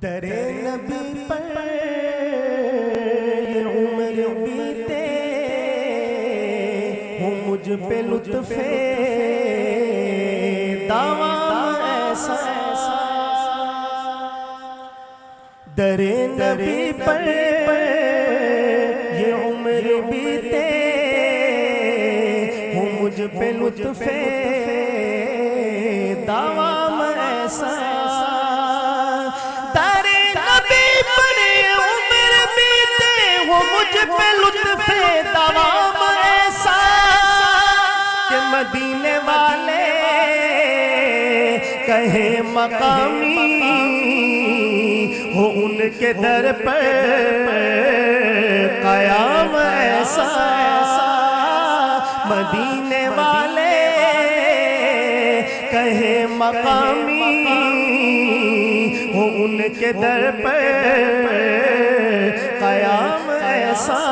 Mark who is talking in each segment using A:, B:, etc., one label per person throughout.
A: दरे नबी पर ये उम्र बीते हो मुझ पे लुत्फ़े दावा ऐसा। दरे नबी पर ये उम्र बीते हो मुझ पे लुत्फ़े दावा ऐसा। मुझ पे लुत्फ़े दवाम ऐसा कि मदीने वाले कहे मकामी हो उनके दर पर क़याम ऐसा। मदीने वाले कहे मकामी हो उनके दर पर क़याम ऐसा।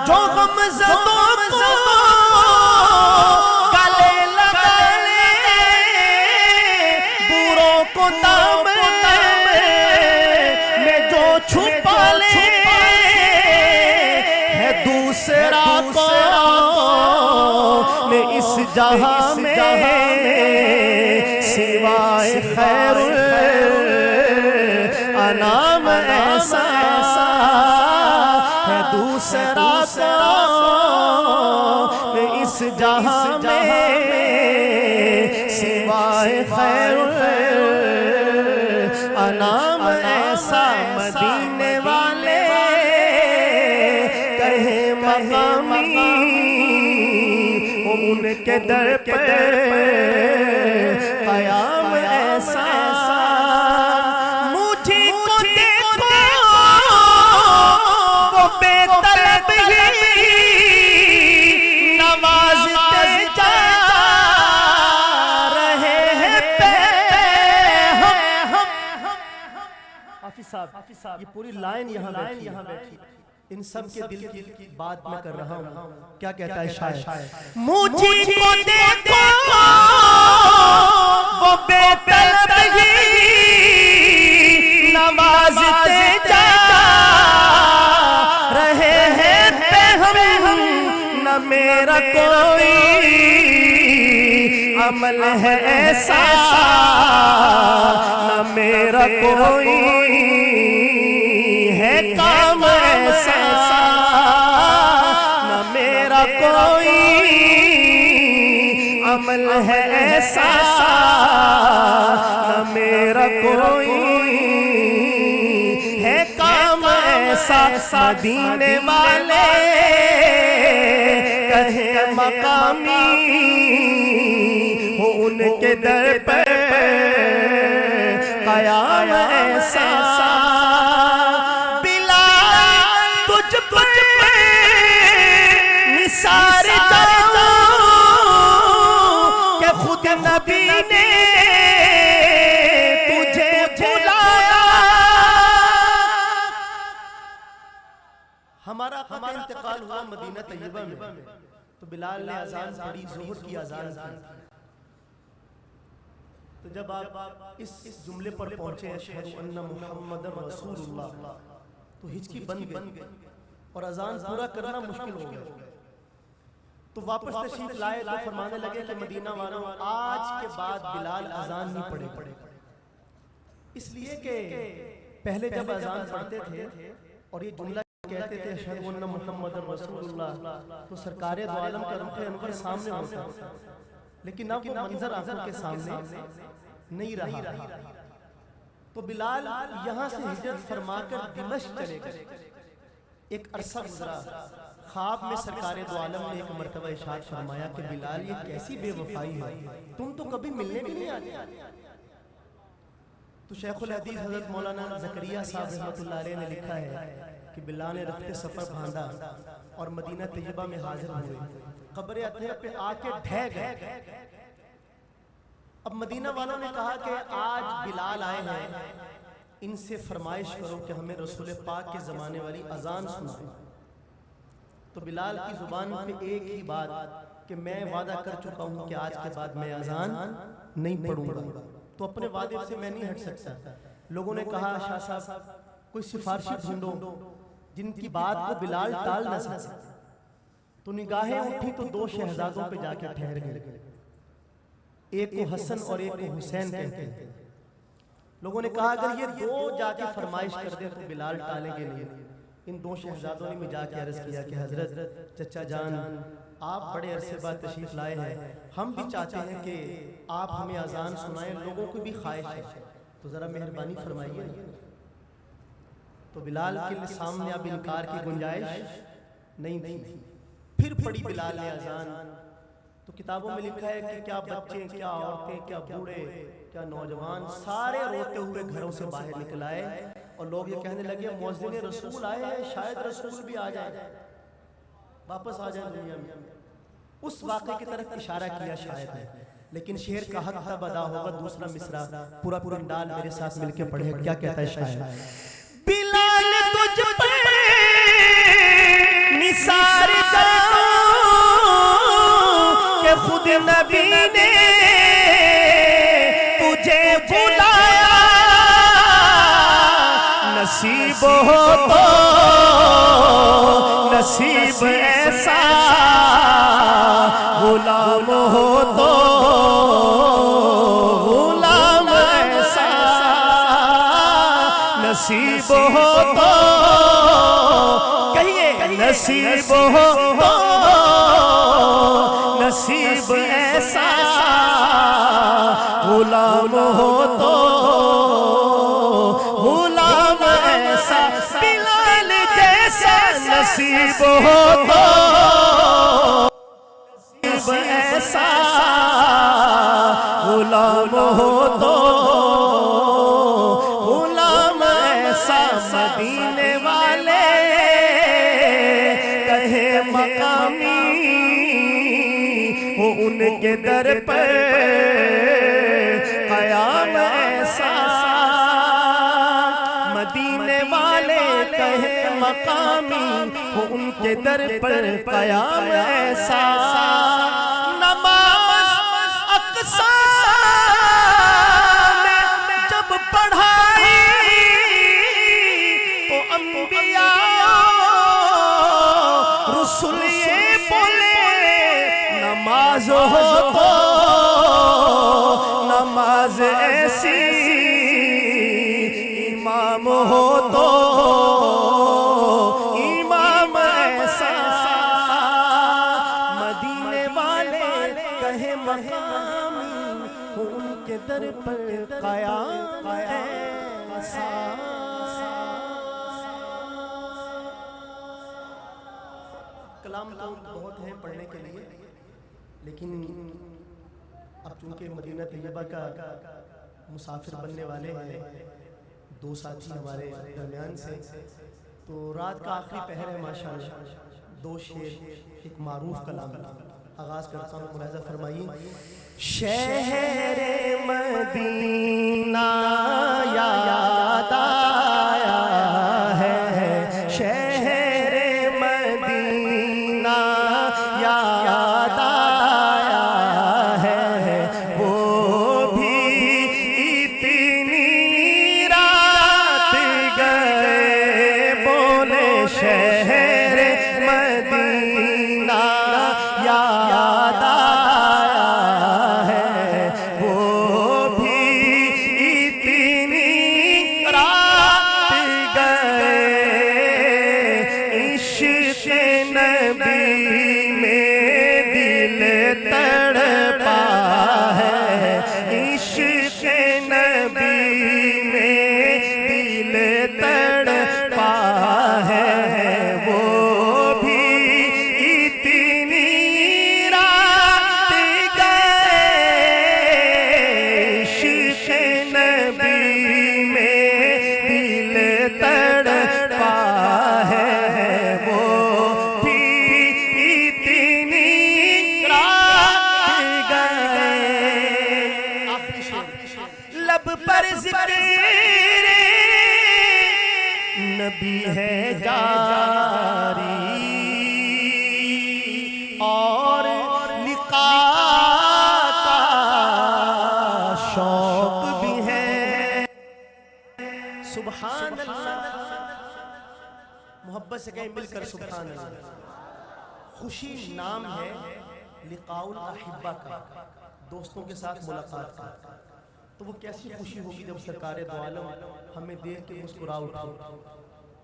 A: जो गम ज़दों को गले लगा ले बुरों को दामन में जो छुपा ले है दूसरा को में इस जहां में सिवाय खैरुल अनाम ऐसा। दूसरा को इस जहां में सिवाय खैरुल अनाम ऐसा। मदीने वाले कहे मकामी उनके दर पर क़याम ऐसा। ये पूरी लाइन यहाँ बैठी, इन सब के दिल की बात मैं कर रहा हूँ। क्या कहता है शायर? मुझको देखो वो बेतलब नवाज़ते जा रहे हैं बेहम। न मेरा कोई अमल है ऐसा न मेरा कोई है काम ऐसा। न मेरा कोई अमल है ऐसा न मेरा कोई है काम ऐसा। मदीने वाले कहे मकामी हो उनके दर पर क़याम ऐसा। निसार जाऊं कि खुद नबी ने तुझे बुलाया। हमारा इंतकाल हुआ मदीना तैयबा में, तो बिलाल ने अजान पढ़ी, ज़ोहर की अजान की। तो जब आप इस जुमले पर पहुंचे अशहदु अन्ना मुहम्मदन रसूलुल्लाह, तो हिचकी बन गई और अजान पूरा करना मुश्किल हो गया। तो वापस तशरीफ लाए तो फरमाने लगे कि मदीना वालों आज के बाद बिलाल अजान नहीं पढ़े। इसलिए कि पहले जब अजान पढ़ते थे और ये जुमला कहते थे अशहदु अन्ना मुहम्मदन रसूलुल्लाह, तो सरकारे दो आलम का रुख अनवर सामने होता, लेकिन अब वो मंजर आंखों के सामने नहीं रहा। तो बिलाल यहाँ से हिजरत फरमाकर दिमश्क चले गए। एक अरसा गुजरा, ख्वाब में सरकारे दो आलम ने एक मर्तबा इरशाद फरमाया कि बिलाल ये कैसी बेवफाई है, तुम तो कभी मिलने भी नहीं आते। तो शेखुल हदीस हज़रत मौलाना ज़करिया साहब रहमतुल्लाह अलैह ने लिखा है कि बिलाल ने रफ्ते सफ़र बांधा और मदीना तैयबा में हाजिर हुए। क़ब्र अतहर पे आके ढह गए। अब मदीना वालों ने कहा कि आज बिलाल आए हैं, इनसे फरमाइश करो कि हमें रसूल पाक के ज़माने वाली अजान सुनाओ। तो बिलाल की ज़ुबान पे एक ही बात कि मैं वादा कर चुका हूँ कि आज के बाद मैं अजान नहीं पढ़ूंगा, तो अपने वादे से मैं नहीं हट सकता। लोगों ने कहा शाह साहब कोई सिफारिशी ढूंढो जिनकी बात को बिलाल टाल न सके। तो निगाहें उठी तो दो शहजादों पे जाके ठहर गए, एक को हसन और एक को हुसैन कहते हैं। लोगों ने कहा अगर ये दो जाके फरमाइश कर दे तो बिलाल टालेंगे नहीं। इन दो शहजादों ने भी जाके अर्ज किया कि हजरत चचा जान आप बड़े अरसे बाद तशरीफ लाए हैं, हम भी चाहते हैं कि आप हमें अजान सुनाएं, लोगों की भी ख्वाहिश है, तो ज़रा मेहरबानी फरमाइए। तो बिलाल के सामने अब इनकार की गुंजाइश नहीं थी। फिर पढ़ी बिलाल ने अजान। तो किताबों में लिखा है कि क्या बच्चे, क्या औरतें, क्या बूढ़े, क्या नौजवान, सारे रोते हुए घरों से बाहर निकल आए और लोग ये कहने लगे मुअज्जिन रसूल आए हैं, शायद रसूल भी आ जाए, वापस आ जाए दुनिया में। उस वाक़े की तरफ इशारा किया शायद है, लेकिन शेर का हक तब अदा होगा। दूसरा मिसरा पूरा डाल मेरे साथ मिलके पढ़े। क्या कहता है शायर? बिलाल तुझ पे निसार के खुद नबी ने तुझे बुलाया, नसीब हो तो नसीब ऐसा, गुलाम हो तो गुलाम ऐसा, नसीब हो तो कहिए नसीब हो तो नसीब ऐसा, गुलाम हो तो गुलाम ऐसा, बिलाल जैसा नसीब हो तो नसीब ऐसा, गुलाम हो तो गुलाम ऐसा। मदीने वाले कहे मकामी वो उनके दर पर क़याम ऐसा, मदीने वाले कहे मकामी वो उनके दर पर क़याम ऐसा। नमाज अक़सा में जब पढ़ाई तो अंबिया रसूल ये बोले नमाज हो तो नमाज ऐसी, इमाम हो तो इमाम ऐसा। मदीने वाले कहे मकामी उनके दर पर क़याम ऐसा। कलाम तो बहुत है पढ़ने के लिए, लेकिन अब चूंकि मदीना तैयबा का मुसाफिर बनने वाले हैं दो साथी हमारे दरमियान से, तो रात का आखिरी पहर है माशाअल्लाह। दो शेर एक मारूफ कलाम आगाज करता हूँ, मुलाहिज़ा फरमाइए। शहरे मदीना याद आया है, शहरे मदीना याद आया है, वो भी इतनी रात गए बोले शहरे मदीना याद आया है, वो भी इतनी रात गए। इश्क़ नबी में दिल तड़पा है, इश्क़ नबी में दिल तड़पा है, वो भी इतनी रात गए। इश्क़ नबी में दिल तड़पा है, वो भी इतनी रात गए। लब पर ज़िक्र नबी है जारी और लिक़ा का शौक भी है। सुभान अल्लाह। मोहब्बत से कहें मिलकर सुभान अल्लाह। खुशी नाम है लिकाउल अहिब्बा का, दोस्तों के साथ मुलाकात का। तो वो कैसी खुशी होगी जब सरकारे दो आलम हमें देख के मुस्कुरा उठे,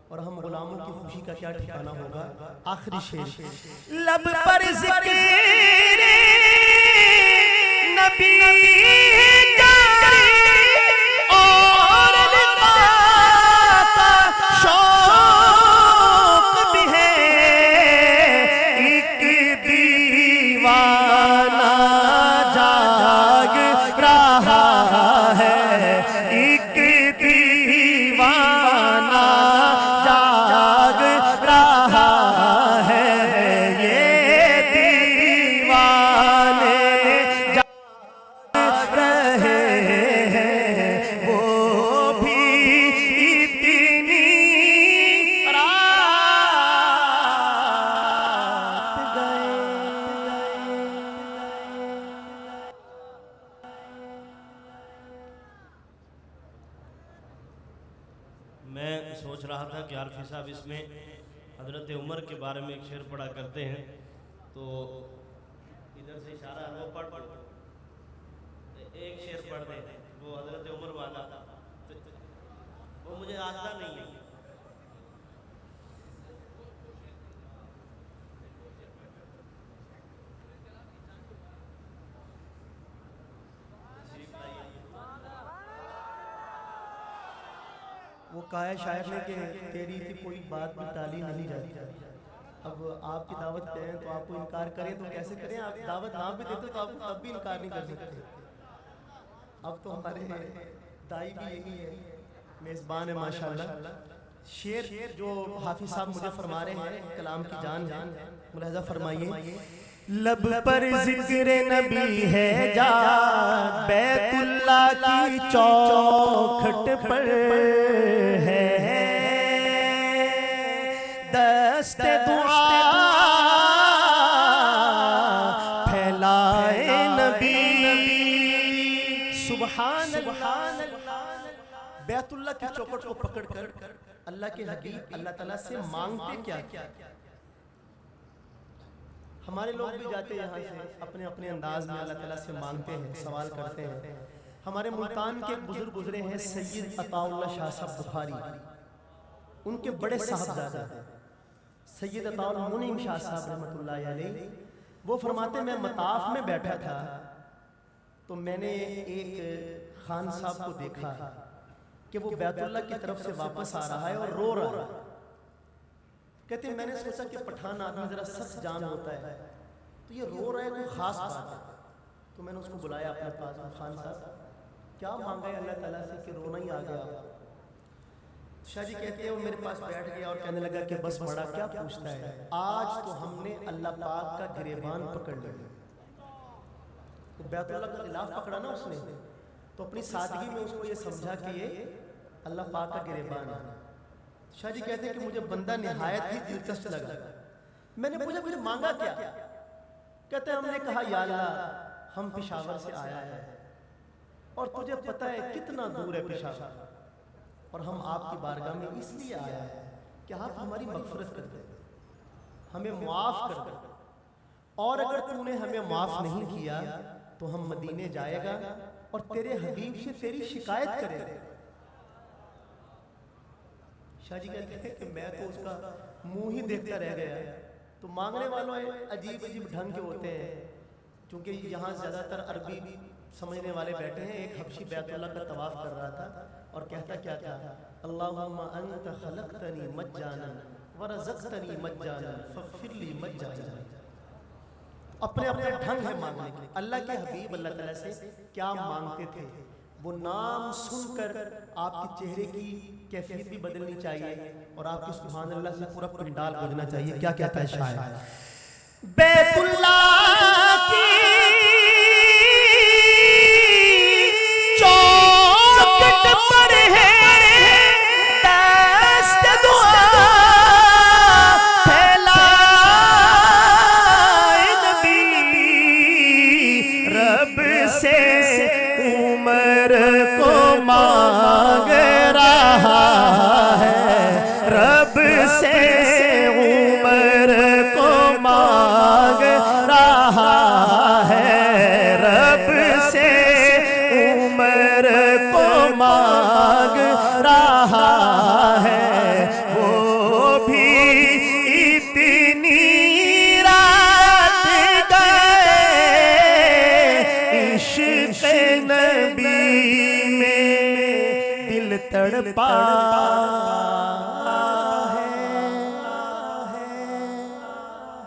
A: और हम गुलामों की खुशी का क्या ठिकाना होगा। आखिरी शेर, लब पर जिक्र नबी और शौक भी है, एक दीवाना जाग रहा है, एक दीवाना जाग रहा है, ये दीवाने जाग रहे हैं, वो भी इतनी रात गए।
B: मैं सोच रहा था कि आरफी साहब इसमें हजरत उमर के बारे में एक शेर पढ़ा करते हैं, तो इधर से इशारा है, वो पढ़ एक शेर पढ़ दे, वो हजरत उमर वाला, वो मुझे आता नहीं है।
A: वो कहा है शायर ने कि तेरी थी कोई बात भी टाली नहीं जाती। अब आपकी दावत पे हैं तो आपको इनकार करें तो कैसे करें। आप दावत ना भी देते तो आप तब भी इनकार नहीं कर सकते। अब तो हमारे दाई भी यही है, मेज़बान है माशाल्लाह। शेर जो हाफिज साहब मुझे फरमा रहे हैं, कलाम की जान है, मुलाहिजा फरमाइए। लब पर जिक्र नबी है जा, बैतुल्लाह की चौखट पर है, दस्ते दुआ फैलाए नबी। सुभान अल्लाह। बैतुल्लाह की चौखट को पकड़कर अल्लाह के हबीब अल्लाह ताला से मांगते क्या क्या। हमारे लोग भी जाते यहाँ से अपने अपने अंदाज में अल्लाह ताला से मांगते हैं, सवाल करते हैं। हमारे मुल्तान के बुजुर्ग गुजरे हैं सैयद अताउल्लाह शाह साहब बुखारी, उनके बड़े साहबजादा सैयद अताउल मुनीम शाह साहब रहमतुल्लाह अलैह। वो फरमाते मैं मताफ में बैठा था तो मैंने एक खान साहब को देखा कि वो बैतुल्लाह की तरफ से वापस आ रहा है और रो रहा है। कहते मैंने सोचा कि पठान आदमी जरा सख्त जान होता है, तो ये रो रहा है, कोई खास बात है। तो मैंने उसको बुलाया अपने पास, खान साहब क्या मांगा है अल्लाह ताला से कि रोना ही आ गया। शाह जी कहते हैं वो मेरे पास बैठ गया और कहने लगा कि बस बड़ा क्या पूछता है, आज तो हमने अल्लाह पाक का गिरेबान पकड़ लिया। तो बैतुल्लाह का खिलाफ पकड़ा ना उसने, तो अपनी सादगी में उसको ये समझा कि ये अल्लाह पाक का गिरेबान है। शाह जी कहते हैं कि मुझे बंदा निहायत ही दिलचस्प लगा। मैंने पूछा मुझे मांगा क्या। कहते हैं हमने कहा या अल्लाह हम पेशावर से आया है और तुझे पता है कितना दूर है पेशावर, और हम आपकी बारगाह में इसलिए आया है कि आप हमारी मग़फ़िरत कर दे, हमें माफ़ कर दे, और अगर तूने हमें माफ़ नहीं किया तो हम मदीने जाएगा और तेरे हबीब से तेरी शिकायत करेंगे। शाह जी कहते हैं कि मैं तो उसका मुंह ही देखता रह गया। तो मांगने वालों अजीब अजीब ढंग के होते हैं, क्योंकि यहाँ ज़्यादातर अरबी समझने वाले बैठे हैं। एक हबशी बैतुल्लाह का तवाफ कर रहा था और कहता क्या था, अल्लाहुम्मा अंत खलक़तनी मज्जानन व रज़क़तनी मज्जानन फ़ग़फ़िरली मज्जानन। अपने अपने ढंग है मांगने के। अल्लाह के हबीब अल्लाह ताला से क्या मांगते थे, वो नाम सुनकर आपके चेहरे की कैफियत भी बदलनी चाहिए और आपके सुभान अल्लाह से पूरा पंडाल बजना चाहिए। क्या कहता है शायर, बैतुल्लाह की चौखट पर है दस्त दुआ फैलाए नबी, रब से उमर को मांग रहा इश्क़ नबी में दिल तड़पा